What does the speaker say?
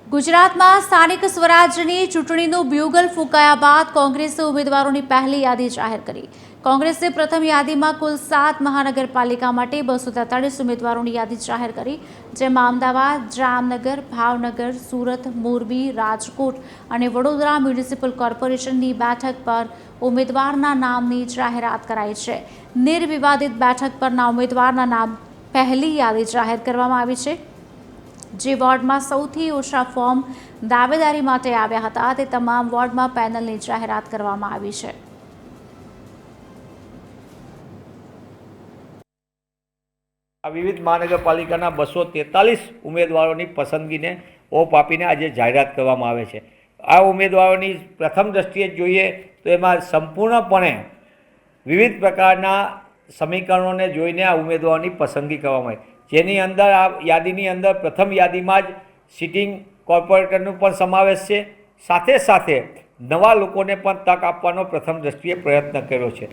ગુજરાતમાં સ્થાનિક સ્વરાજ્યની ચૂંટણીનું બ્યુગલ ફૂંકાયા બાદ કોંગ્રેસે ઉમેદવારોની પહેલી યાદી જાહેર કરી। કોંગ્રેસે પ્રથમ યાદીમાં કુલ 7 મહાનગરપાલિકા માટે 243 ઉમેદવારોની યાદી જાહેર કરી, જેમાં અમદાવાદ, જામનગર, ભાવનગર, સુરત, મોરબી, રાજકોટ અને વડોદરા મ્યુનિસિપલ કોર્પોરેશનની બેઠક પર ઉમેદવારના નામની જાહેરાત કરાઈ છે। નિર્વિવાદિત બેઠક પરના ઉમેદવારના નામ પહેલી યાદી જાહેર કરવામાં આવી છે। જે વોર્ડમાં સૌથી ઓછા ફોર્મ દાવેદારી માટે આવ્યા હતા તે તમામ વોર્ડમાં પેનલની જાહેરાત કરવામાં આવી છે। વિવિધ મહાનગરપાલિકાના 243 ઉમેદવારોની પસંદગીને ઓપ આપીને આજે જાહેરાત કરવામાં આવે છે। આ ઉમેદવારોની પ્રથમ દ્રષ્ટિએ જોઈએ તો એમાં સંપૂર્ણપણે વિવિધ પ્રકારના સમીકરણોને જોઈને આ ઉમેદવારોની પસંદગી કરવામાં આવી, જેની અંદર આ યાદીની અંદર પ્રથમ યાદીમાં જ સિટિંગ કોર્પોરેટરનો પણ સમાવેશ છે। સાથે સાથે નવા લોકોને પણ તક આપવાનો પ્રથમ દ્રષ્ટિએ પ્રયત્ન કર્યો છે।